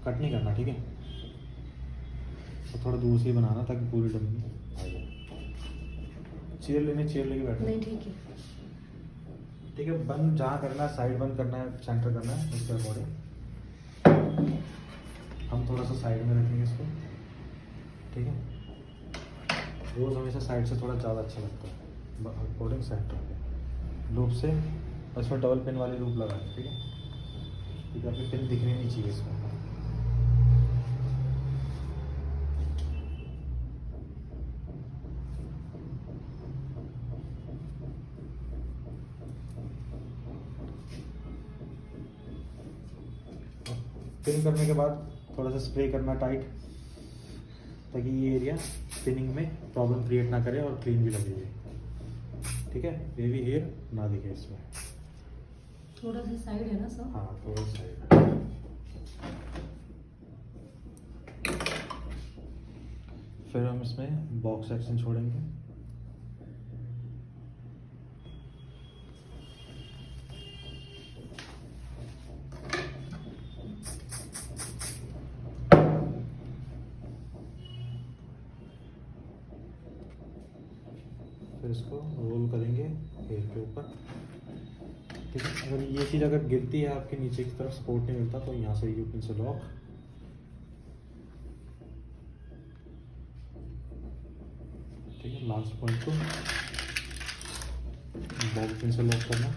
Cut नहीं करना, ठीक है। और थोड़ा दूर से ही बनाना ताकि पूरी डमी आ जाए। चेयर लेके बैठो। नहीं ठीक है। ठीक है, बंद जहाँ करना है, साइड बंद करना है, सेंटर करना है, उसके अकॉर्डिंग हम थोड़ा सा साइड में रखेंगे इसको, ठीक है। रोज़ हमेशा साइड से थोड़ा ज़्यादा अच्छा लगता है, अकॉर्डिंग सेंटर पे लूप से। और इसमें डबल पिन वाली लूप लगाएं, ठीक है, क्योंकि आपकी पिन दिखनी नहीं चाहिए इसमें। पिन करने के बाद थोड़ा सा स्प्रे करना टाइट, ताकि ये एरिया पिनिंग में प्रॉब्लम क्रिएट ना करे और क्लीन भी लगेगी, ठीक है। बेबी हेयर ना दिखे इसमें। थोड़ा सा साइड है ना सर? हाँ, थोड़ा साइड। फिर हम इसमें बॉक्स सेक्शन छोड़ेंगे। फिर इसको रोल करेंगे हेयर के ऊपर, ठीक है। अगर ये चीज़ अगर गिरती है आपके नीचे की तरफ, सपोर्ट नहीं मिलता, तो यहाँ से यू पिन से लॉक, ठीक है। लास्ट पॉइंट को बॉल पिन से लॉक करना,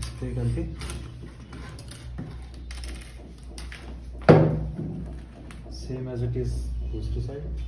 स्प्रे करके सेम एज इट इज दूसरी साइड।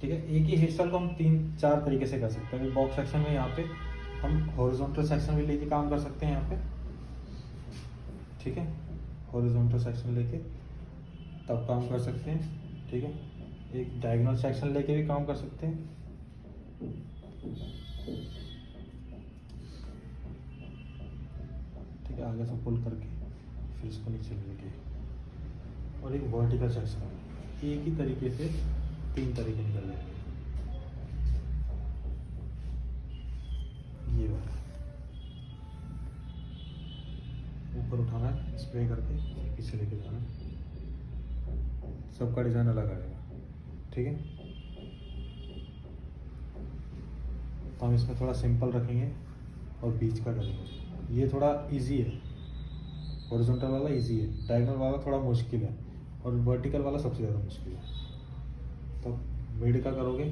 ठीक है, एक ही हेयर स्टाइल को हम 3-4 तरीके से कर सकते हैं। बॉक्स सेक्शन में यहाँ पे हम हॉरिजॉन्टल सेक्शन भी लेके काम कर सकते हैं यहाँ पे, ठीक है। हॉरिजॉन्टल सेक्शन लेके तब काम कर सकते हैं, ठीक है। एक डायगोनल सेक्शन लेके भी काम कर सकते हैं, ठीक है। आगे से पुल करके फिर इसको नीचे लेके, और एक वर्टिकल सेक्शन, एक ही तरीके से 3 तरीके निकल जाएंगे। ये वाला ऊपर उठाना है, स्प्रे करके पीछे लेके जाना है, सबका डिजाइन अलग आएगा, ठीक है। तो हम इसमें थोड़ा सिंपल रखेंगे और बीच का करेंगे। ये थोड़ा इजी है, हॉरिजॉन्टल वाला इजी है, डायगोनल वाला थोड़ा मुश्किल है, और वर्टिकल वाला सबसे ज़्यादा मुश्किल है। तो मिड का करोगे,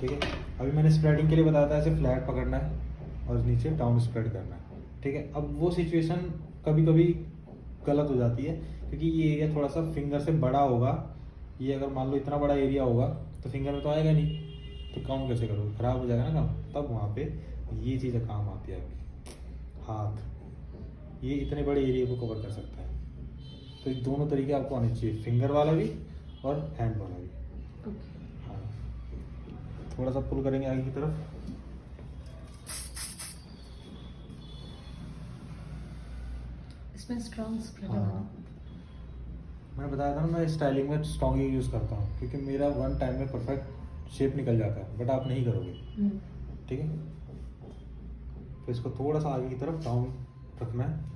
ठीक है। अभी मैंने स्प्रेडिंग के लिए बताया था, ऐसे फ्लैट पकड़ना है और नीचे डाउन स्प्रेड करना है, ठीक है। अब वो सिचुएशन कभी कभी गलत हो जाती है, क्योंकि ये एरिया थोड़ा सा फिंगर से बड़ा होगा। ये अगर मान लो इतना बड़ा एरिया होगा तो फिंगर में तो आएगा नहीं, तो काउंट कैसे करोगे, खराब हो जाएगा ना काम। तब वहाँ पे ये चीज़ें काम आती है आपकी, हाथ ये इतने बड़े एरिया को कवर कर सकता है। तो ये दोनों तरीके आपको आने चाहिए, फिंगर वाला भी और हैंड वाला भी। हाँ, थोड़ा सा पुल करेंगे आगे की तरफ, इसमें स्ट्रॉन्ग स्प्रेड। हाँ, मैंने बताया था ना, मैं स्टाइलिंग में स्ट्रॉन्ग ही यूज़ करता हूँ, क्योंकि मेरा वन टाइम में परफेक्ट शेप निकल जाता है, बट आप नहीं करोगे, ठीक है। तो इसको थोड़ा सा आगे की तरफ डाउन रखना है,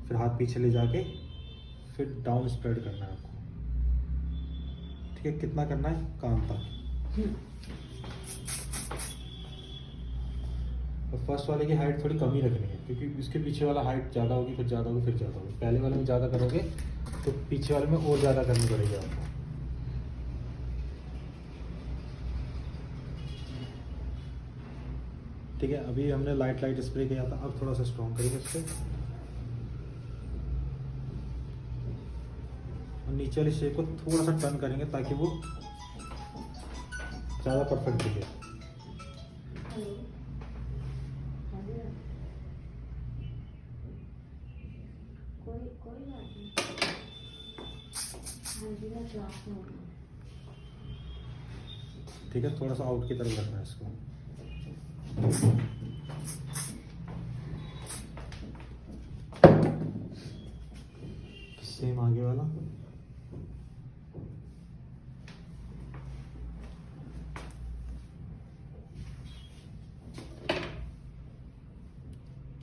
फिर हाथ पीछे ले जाके फिर डाउन स्प्रेड करना है आपको, ठीक है। कितना करना है, कान तक। और फर्स्ट वाले की हाइट थोड़ी कम ही रखनी है, क्योंकि इसके पीछे वाला हाइट ज़्यादा होगी, फिर ज़्यादा होगी, फिर ज़्यादा होगी। पहले वाले में ज़्यादा करोगे तो पीछे वाले में और ज़्यादा करनी पड़ेगी आपको। ठीक है, अभी हमने लाइट स्प्रे किया था, अब थोड़ा सा स्ट्रॉन्ग करेंगे इस पर। और नीचे वाली शेप को थोड़ा सा टर्न करेंगे ताकि वो ज़्यादा परफेक्ट दिखे। ठीक है, थोड़ा सा आउट की तरफ रखना है इसको। सेम आगे वाला।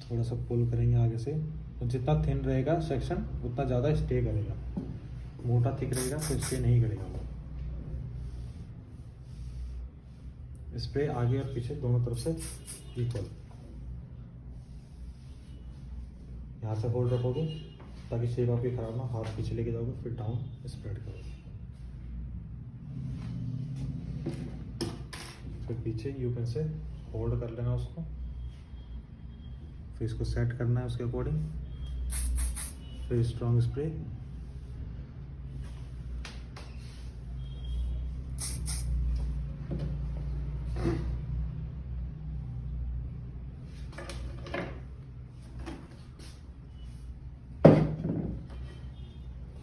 थोड़ा सा पुल करेंगे आगे से, और जितना थिन रहेगा सेक्शन उतना ज़्यादा स्टे करेगा। मोटा थिक रहेगा तो स्टे नहीं करेगा वो। स्प्रे आगे और पीछे दोनों तरफ से इक्वल। यहाँ से होल्ड रखोगे ताकि शेप आपकी खराब ना, हाथ पीछे लेके जाओगे, फिर डाउन स्प्रेड करोगे, फिर पीछे यू पेन से होल्ड कर लेना उसको, फिर इसको सेट करना है उसके अकॉर्डिंग, फिर स्ट्रॉन्ग स्प्रे।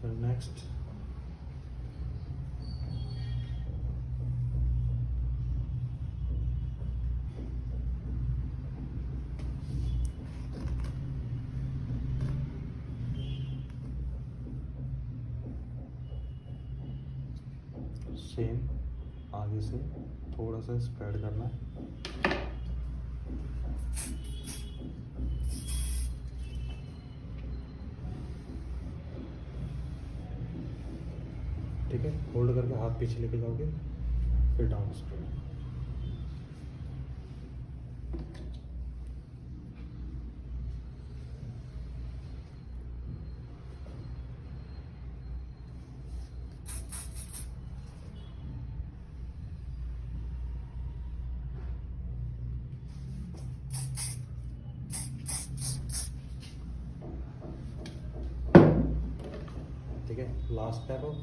फिर नेक्स्ट सेम आगे से थोड़ा सा स्प्रेड करना है। ठीक है, होल्ड करके हाथ पीछे लेके जाओगे, फिर डाउन स्प्रेड। ठीक है, लास्ट स्टेप हो।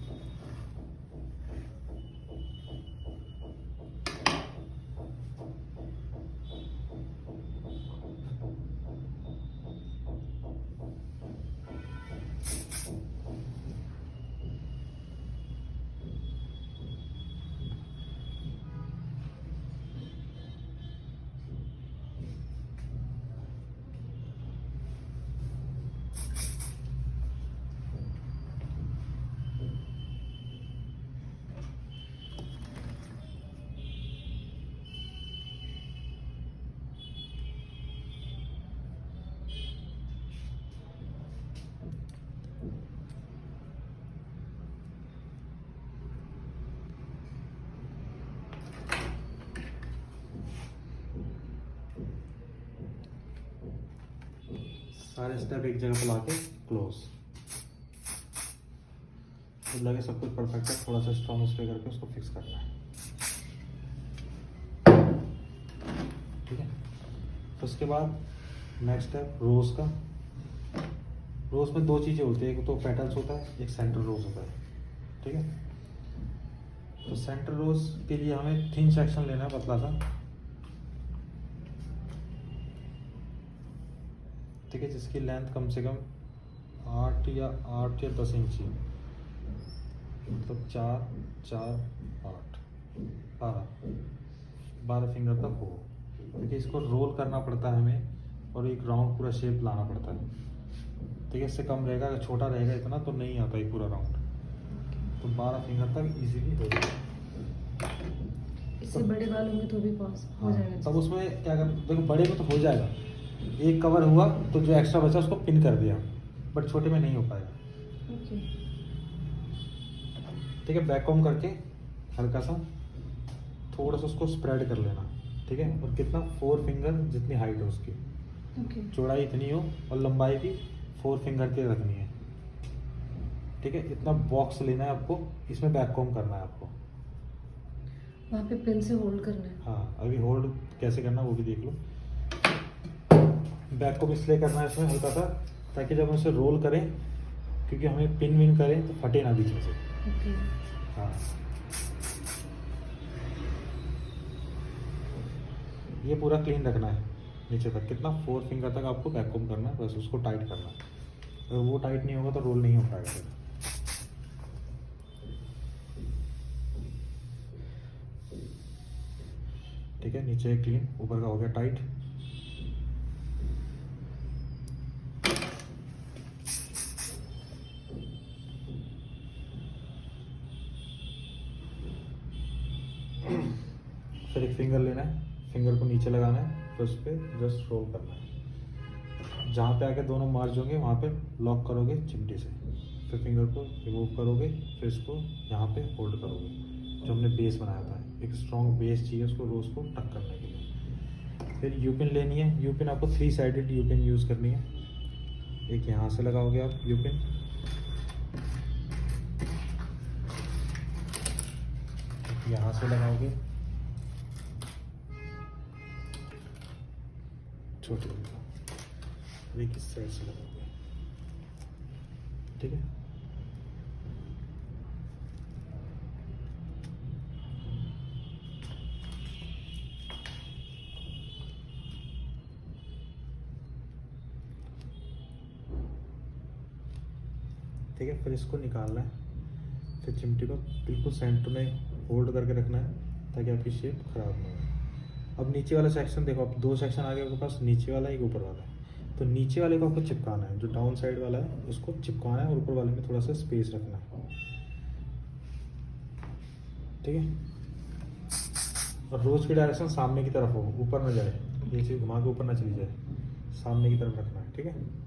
सारे स्टेप एक जगह पर लाके क्लोज। तो लगे सब कुछ परफेक्ट है, थोड़ा सा स्ट्रॉन्ग स्प्रे करके उसको फिक्स करना है। ठीक है, तो उसके बाद नेक्स्ट स्टेप रोज का। रोज में दो चीज़ें होती है, एक तो पेटल्स होता है, एक सेंटर रोज होता है। ठीक है, तो सेंटर रोज के लिए हमें थिन सेक्शन लेना है, पतला सा। ठीक है, जिसकी लेंथ कम से कम 8 या 10 इंची, मतलब 4, 4, 8, 12 फिंगर तक हो। देखिए, इसको रोल करना पड़ता है हमें और एक राउंड पूरा शेप लाना पड़ता है। ठीक है, इससे कम रहेगा, अगर छोटा रहेगा इतना तो नहीं आता है पूरा राउंड। तो 12 फिंगर तक इजीली हो जाएगा। इससे बड़े बाल होंगे तो भी पास हो जाएगा। तब उसमें क्या कर, देखो बड़े में तो हो जाएगा, एक कवर हुआ तो जो एक्स्ट्रा बचा उसको पिन कर दिया, बट छोटे में नहीं हो पाएगा। ओके। ठीक है, बैक कॉम करके हल्का सा थोड़ा सा उसको स्प्रेड कर लेना। ठीक है, और कितना 4 फिंगर जितनी हाइट हो उसकी, ओके। चौड़ाई इतनी हो और लंबाई भी 4 फिंगर की रखनी है। ठीक है, इतना बॉक्स लेना है आपको, इसमें बैक कॉम करना है आपको। वहाँ पे पिन से होल्ड करना है। हाँ, अभी होल्ड कैसे करना है वो भी देख लो। बैक कॉम इसलिए करना है इसमें हल्का सा, ताकि जब हम इसे रोल करें, क्योंकि हमें पिन विन करें तो फटे ना बीच में से। ओके। हाँ, ये पूरा क्लीन रखना है नीचे तक, कितना 4 फिंगर तक आपको बैक कॉम करना है, बस उसको टाइट करना है। अगर वो टाइट नहीं होगा तो रोल नहीं हो पाएगा। ठीक है, नीचे क्लीन, ऊपर का हो गया टाइट। फिर एक फिंगर लेना है, फिंगर को नीचे लगाना है, फिर उस पर जस्ट रोल करना है। जहाँ पे आके दोनों मार्ज होंगे वहाँ पे लॉक करोगे चिमटी से, फिर फिंगर को रिमूव करोगे, फिर इसको यहाँ पे होल्ड करोगे। जो हमने बेस बनाया था, एक स्ट्रॉन्ग बेस चाहिए उसको, रोज को टक करने के लिए। फिर यू पिन लेनी है। यू पिन आपको 3 साइडेड यू पिन यूज़ करनी है। एक यहाँ से लगाओगे आप यू पिन, यहाँ से लगाओगे, छोटे एक इस साइड से लगाओगे। ठीक है, ठीक है। फिर इसको निकालना है, फिर चिमटी को बिल्कुल सेंटर में होल्ड करके रखना है, ताकि आपकी शेप खराब ना हो। अब नीचे वाला सेक्शन देखो, अब 2 सेक्शन आ गए आपके पास, नीचे वाला एक ऊपर वाला है। तो नीचे वाले को आपको चिपकाना है, जो डाउन साइड वाला है उसको चिपकाना है, और ऊपर वाले में थोड़ा सा स्पेस रखना है। ठीक है, और रोज की डायरेक्शन सामने की तरफ हो, ऊपर ना जाए, ये चीज़ घुमा के ऊपर ना चली जाए, सामने की तरफ रखना है। ठीक है,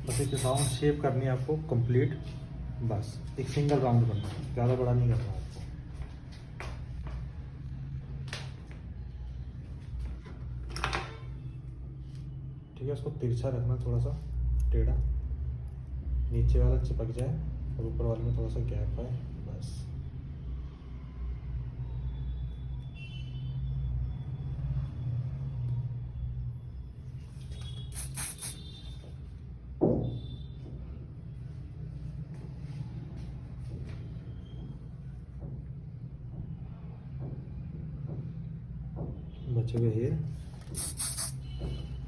बस एक राउंड शेप करनी है आपको कंप्लीट, बस एक सिंगल राउंड करना है, ज़्यादा बड़ा नहीं करना आपको। ठीक है, उसको तिरछा रखना, थोड़ा सा टेढ़ा, नीचे वाला चिपक जाए और ऊपर वाले में थोड़ा सा गैप आए, बस। बचे हुए हेयर,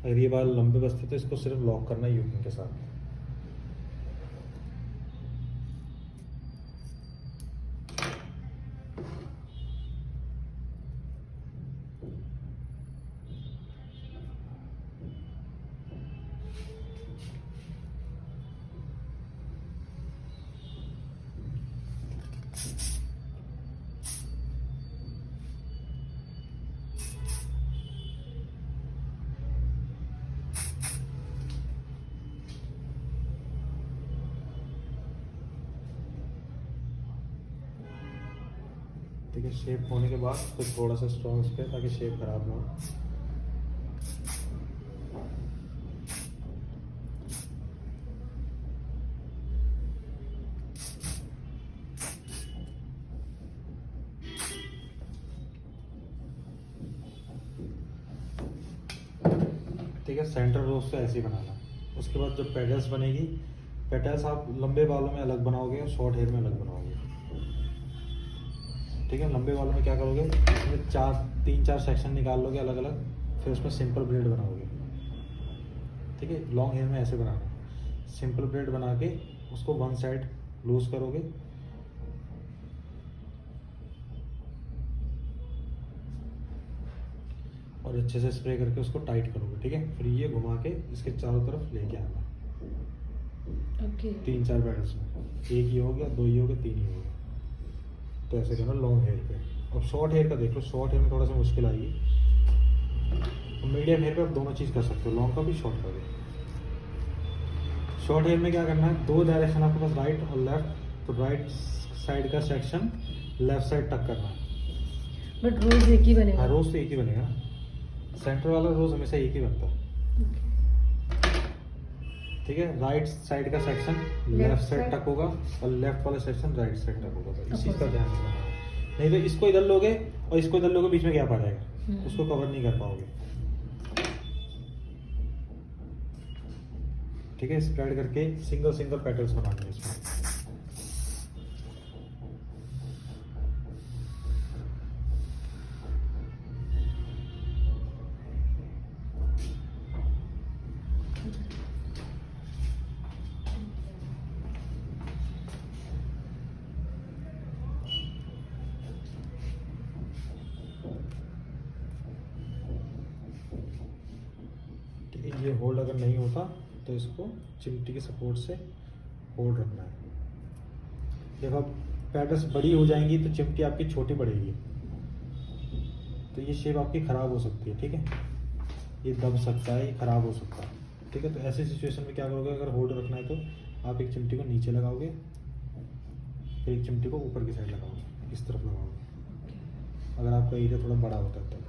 अगर ये बाल लंबे बचते तो इसको सिर्फ लॉक करना है यूपिन के साथ। ठीक है, शेप होने के बाद फिर थोड़ा सा स्ट्रॉन्ग इस पे, ताकि शेप खराब ना हो। ठीक है, सेंटर रोज से ऐसे ही बनाना है। उसके बाद जो पेटल्स बनेगी, पेटल्स आप लंबे बालों में अलग बनाओगे और शॉर्ट हेयर में अलग बनाओगे। ठीक है, लंबे बालों में क्या करोगे, इसमें 3-4 सेक्शन निकाल लोगे अलग अलग, फिर उसमें सिंपल ब्रेड बनाओगे। ठीक है, लॉन्ग हेयर में ऐसे बनाना है, सिंपल ब्रेड बना के उसको वन साइड लूज करोगे, और अच्छे से स्प्रे करके उसको टाइट करोगे। ठीक है, फिर ये घुमा के इसके चारों तरफ लेके आना। ओके। 3-4 पैटर्न्स में, एक ही हो गया, 2 ही हो गया, 3 ही हो गया। तो ऐसे करना लॉन्ग हेयर पे। अब शॉर्ट हेयर का देख लो, शॉर्ट हेयर में थोड़ा सा मुश्किल आएगी। मीडियम हेयर पे आप दोनों चीज़ कर सकते हो, लॉन्ग का भी शॉर्ट का भी। शॉर्ट हेयर में क्या करना है, 2 डायरेक्शन आपके पास राइट और लेफ्ट, तो राइट साइड का सेक्शन लेफ्ट साइड टक करना है। बट रोज एक ही बनेगा। हाँ, रोज तो एक ही बनेगा ना, सेंटर वाला रोज हमेशा एक ही बनता है। ठीक है, राइट साइड का सेक्शन लेफ्ट साइड टक होगा और लेफ्ट वाला सेक्शन राइट साइड टक होगा। तो इस चीज़ का ध्यान रखना, नहीं तो इसको इधर लोगे और इसको इधर लोगे, बीच में गैप आ जाएगा, उसको कवर नहीं कर पाओगे। ठीक है, स्प्रेड करके सिंगल सिंगल पेटल्स बनाने हैं इसमें। ये होल्ड अगर नहीं होता तो इसको चिमटी के सपोर्ट से होल्ड रखना है। देखो अब पैटर्स बड़ी हो जाएंगी तो चिमटी आपकी छोटी पड़ेगी, तो ये शेप आपकी ख़राब हो सकती है। ठीक है, ये दब सकता है, ये ख़राब हो सकता है। ठीक है, तो ऐसे सिचुएशन में क्या करोगे, अगर होल्ड रखना है तो आप एक चिमटी को नीचे लगाओगे, फिर एक चिमटी को ऊपर की साइड लगाओगे, इस तरफ लगाओगे, अगर आपका एरिया थोड़ा बड़ा होता है तो।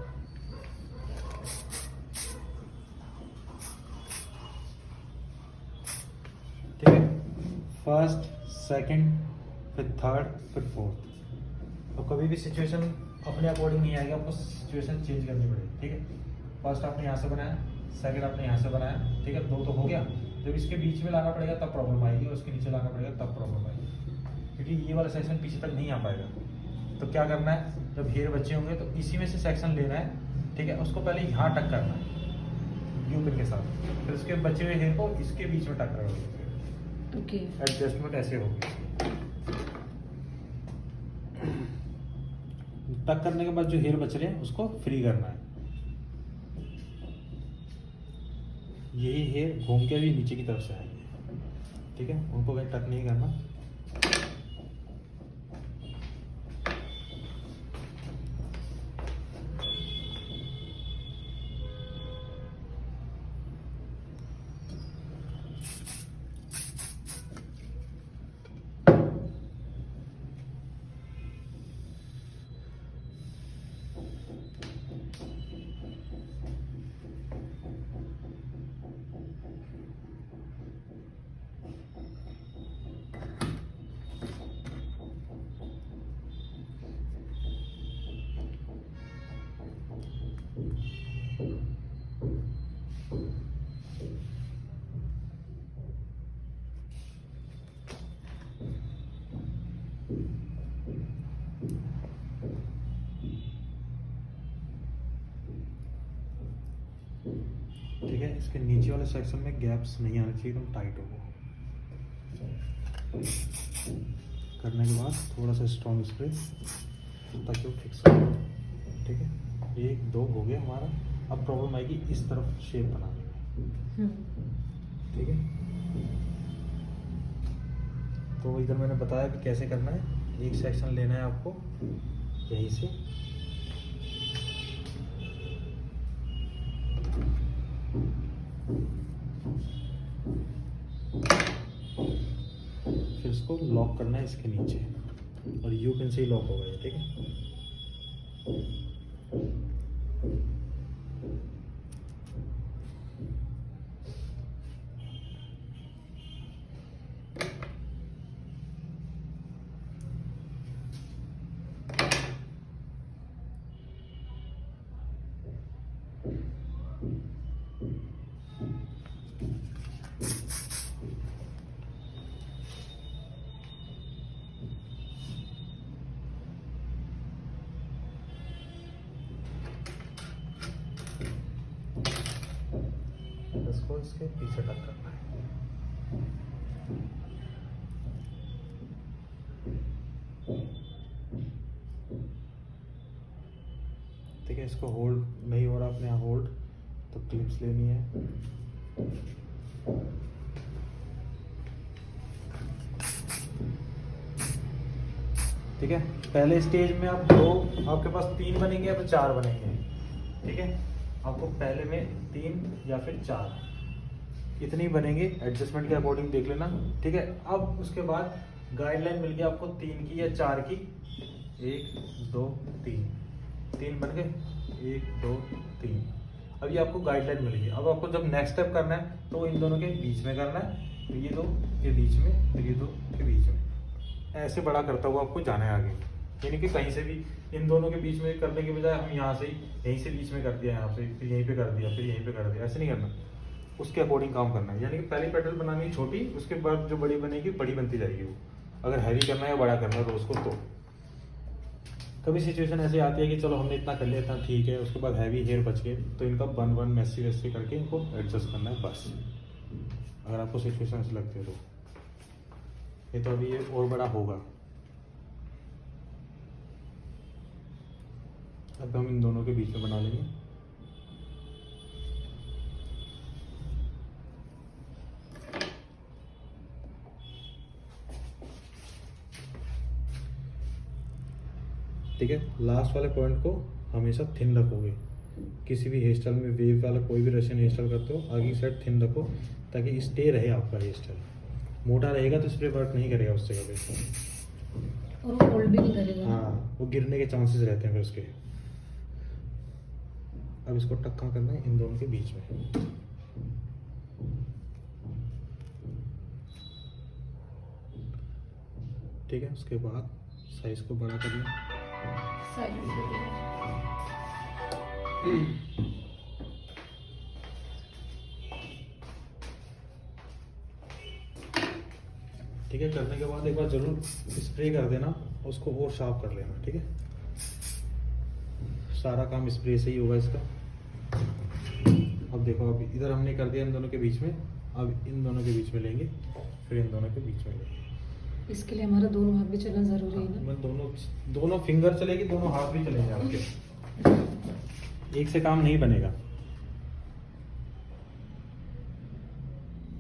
ठीक है, फर्स्ट, सेकंड, फिर थर्ड, फिर फोर्थ। तो कभी भी सिचुएशन अपने अकॉर्डिंग नहीं आएगी, आपको सिचुएशन चेंज करनी पड़ेगी। ठीक है, फर्स्ट आपने यहाँ से बनाया, सेकंड आपने यहाँ से बनाया। ठीक है, 2 तो हो गया। जब इसके बीच में लाना पड़ेगा तब प्रॉब्लम आएगी, और इसके नीचे लाना पड़ेगा तब प्रॉब्लम आएगी, क्योंकि ये वाला सेक्शन पीछे तक नहीं आ पाएगा। तो क्या करना है, जब हेयर बचे होंगे तो इसी में से सेक्शन लेना है। ठीक है, उसको पहले यहाँ टक करना है यू पिन के साथ, फिर उसके बचे हुए हेयर को इसके बीच में टक करोगे। ओके, एडजस्टमेंट ऐसे होगी। टक करने के बाद जो हेयर बच रहे हैं उसको फ्री करना है। यही हेयर घूम के भी नीचे की तरफ से आएंगे। ठीक है, उनको कहीं टक नहीं करना। ठीक है, इसके नीचे वाले सेक्शन में गैप्स नहीं आने चाहिए, एकदम टाइट हो। करने के बाद थोड़ा सा स्ट्रॉन्ग स्प्रे ताकि वो फिक्स हो। ठीक है, 1 2 हो गया हमारा। अब प्रॉब्लम आएगी इस तरफ शेप बनाने में। ठीक है, तो इधर मैंने बताया कि कैसे करना है। एक सेक्शन लेना है आपको यहीं से, फिर इसको लॉक करना है इसके नीचे, और यू पिन से ही लॉक होगा ये। ठीक है, इसको इसके पीछे टक करना है। ठीक है, इसको होल्ड नहीं हो रहा अपने यहाँ होल्ड, तो क्लिप्स लेनी है। ठीक है, पहले स्टेज में आप 2, आपके पास 3 बनेंगे या फिर 4 बनेंगे। ठीक है, आपको पहले में 3 या फिर 4 इतने ही बनेंगे, एडजस्टमेंट के अकॉर्डिंग देख लेना, ठीक है। अब उसके बाद गाइडलाइन मिल गई आपको 3 की या 4 की, 1 2 3 बन गए, 1 2 3। अब ये आपको गाइडलाइन मिल गई। अब आपको जब नेक्स्ट स्टेप करना है तो इन दोनों के बीच में करना है, तो ये 2 के बीच में, फिर ये 2 के बीच में, ऐसे बड़ा करता हुआ आपको जाना है आगे। यानी कि कहीं से भी इन दोनों के बीच में करने के बजाय हम यहाँ से यहीं से बीच में कर दिया, यहाँ से फिर यहीं पे कर दिया, फिर यहीं पे कर दिया, ऐसे नहीं करना, उसके अकॉर्डिंग काम करना है। यानी कि पहली पेडल बनानी है छोटी, उसके बाद जो बड़ी बनेगी बड़ी बनती जाएगी वो, अगर हैवी करना है या बड़ा करना है रोज़ को। तो कभी सिचुएशन ऐसी आती है कि चलो हमने इतना कर लिया, इतना ठीक है, उसके बाद हैवी हेयर बच गए, तो इनका बन वन मैसी वैसी करके इनको एडजस्ट करना है बस, अगर आपको सिचुएशन ऐसी लगती है तो। ये तो अभी ये और बड़ा होगा। अब हम इन दोनों के बीच में बना लेंगे। ठीक है, लास्ट वाले पॉइंट को हमेशा थिन रखोगे। किसी भी हेयर स्टाइल में वेव वाला कोई भी रशियन हेयर स्टाइल करते हो, आगे की साइड थिन रखो ताकि स्टे रहे आपका हेयर स्टाइल। मोटा रहेगा तो स्प्रे वर्क नहीं करेगा उस जगह पे, और वो होल्ड भी नहीं करेगा। हाँ, वो गिरने के चांसेस रहते हैं फिर उसके। अब इसको टक्का करना है इन दोनों के बीच में। ठीक है, उसके बाद साइज को बड़ा करना। ठीक है, करने के बाद एक बार जरूर स्प्रे कर देना, उसको और शार्प कर लेना। ठीक है, सारा काम स्प्रे से ही होगा इसका। अब देखो, अभी इधर हमने कर दिया इन दोनों के बीच में, अब इन दोनों के बीच में लेंगे, फिर इन दोनों के बीच में लेंगे। इसके लिए हमारा दोनों हाथ भी चलना जरूरी है ना? मैं दोनों फिंगर चलेगी, दोनों हाथ भी चलेंगे आपके, एक से काम नहीं बनेगा।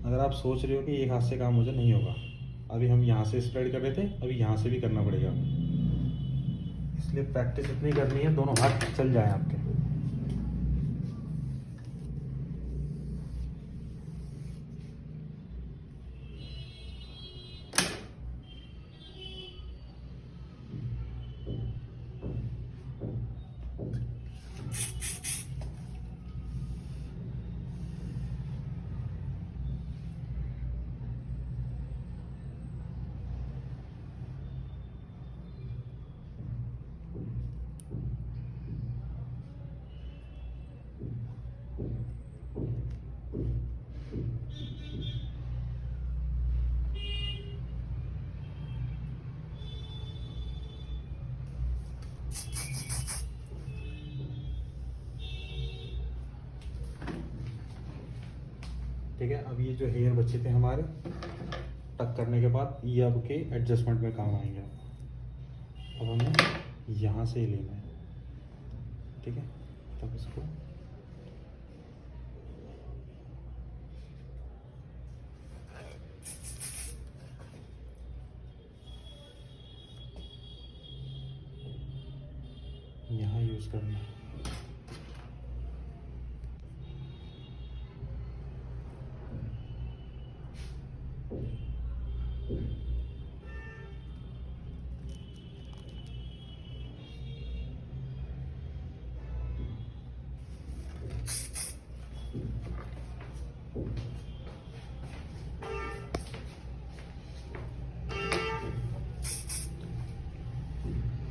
अगर आप सोच रहे हो कि एक हाथ से काम हो जाए, नहीं होगा। अभी हम यहाँ से स्प्रेड कर रहे थे, अभी यहाँ से भी करना पड़ेगा, इसलिए प्रैक्टिस इतनी करनी है दोनों हाथ चल जाए आपके। ठीक है, अब ये जो हेयर बचे थे हमारे टक करने के बाद, ये अब के एडजस्टमेंट में काम आएंगे। अब हमें यहाँ से ही लेना है। ठीक है, तब इसको यहाँ यूज करना है।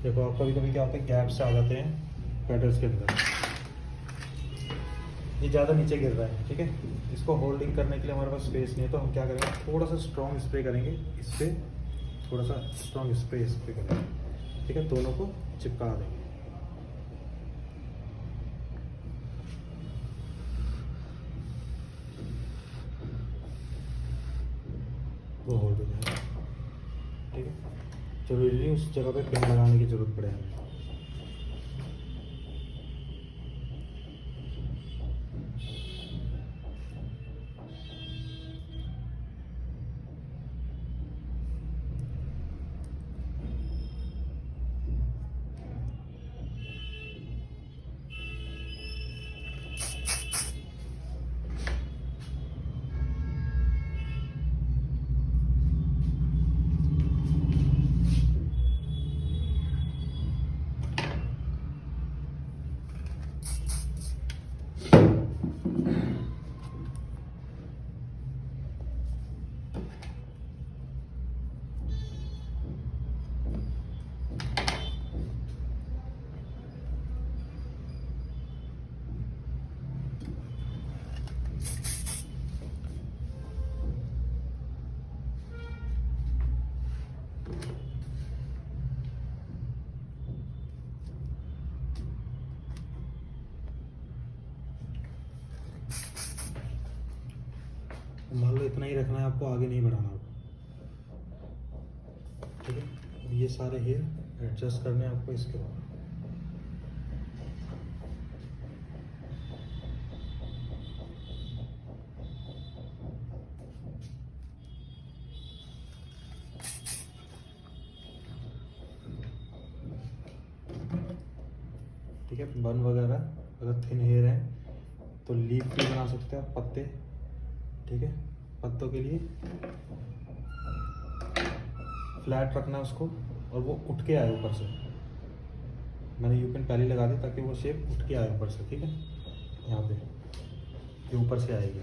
देखो, आप कभी कभी क्या होता है, गैप्स आ जाते हैं पेडल्स के अंदर, ये ज़्यादा नीचे गिर रहा है। ठीक है, इसको होल्डिंग करने के लिए हमारे पास स्पेस नहीं है, तो हम क्या करेंगे, थोड़ा सा स्ट्रॉन्ग स्प्रे करेंगे इस पर, थोड़ा सा स्ट्रॉन्ग स्प्रे करेंगे। ठीक है, दोनों को चिपका देंगे। वो होल्ड हो जाएगा। ठीक है, जरूरी नहीं उस जगह पे पिन लगाने की जरूरत पड़े हमें। मान लो इतना ही रखना है आपको, आगे नहीं बढ़ाना आपको, ठीक है। अब ये सारे हेयर एडजस्ट करने हैं आपको इसके बाद। ठीक है, बन वगैरह अगर थिन हेयर है तो लीफ भी बना सकते हैं आप, पत्ते, ठीक है। पत्तों के लिए फ्लैट रखना है उसको, और वो उठ के आए ऊपर से। मैंने यू पिन पहले लगा दी ताकि वो शेप उठ के आए ऊपर से, ठीक है। यहाँ पे ये ऊपर से आएगी,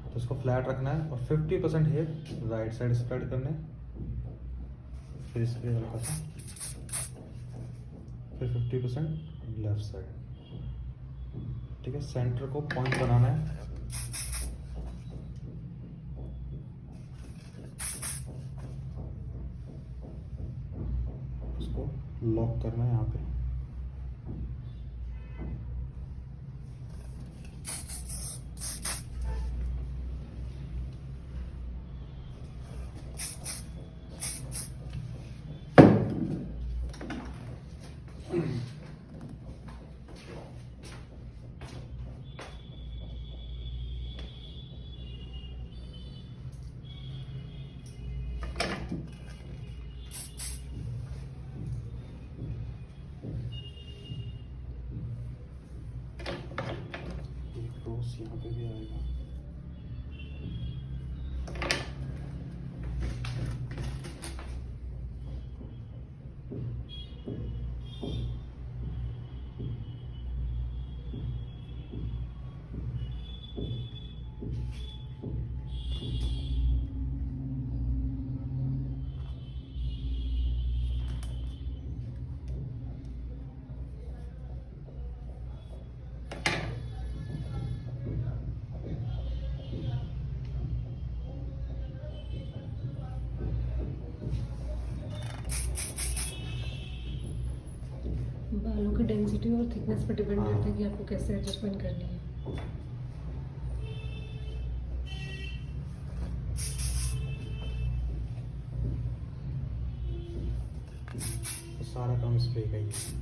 तो उसको फ्लैट रखना है। और 50% हेयर राइट साइड स्प्रेड करने हैं, फिर स्प्रे हल्का सा, फिर 50% लेफ्ट साइड, ठीक है। सेंटर को पॉइंट बनाना है, उसको लॉक करना है यहाँ पे। यहाँ पे भी आएगा। बालों की डेंसिटी और थिकनेस पर डिपेंड करता है कि आपको कैसे एडजस्टमेंट करनी है। तो सारा काम स्प्रे का ही है।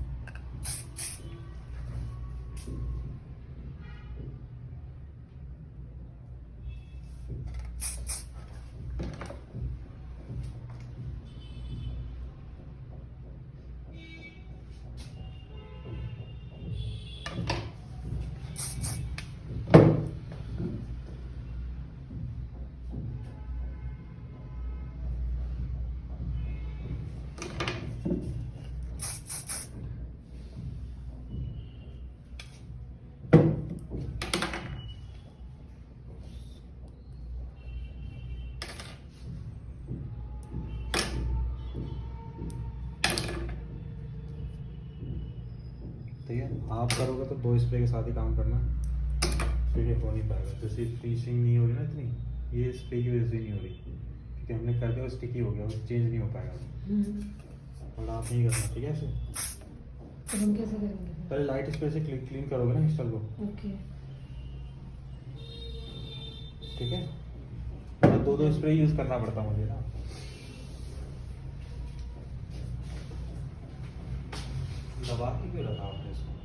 ठीक है, आप करोगे तो 2 स्प्रे के साथ ही काम करना, फिर ये हो नहीं पाएगा। जैसे फिनिशिंग नहीं हो रही ना इतनी, ये स्प्रे की वजह से नहीं हो रही, क्योंकि हमने कर दिया, स्टिकी हो गया, वो चेंज नहीं हो पाएगा। और आप नहीं करना, ठीक है। ऐसे तो हम कैसे करेंगे? पहले लाइट स्प्रे से क्लीन करोगे ना क्रिस्टल को, ओके, ठीक है। 2 स्प्रे यूज करना पड़ता मुझे ना। दबा के क्यों रखा आपने इसको?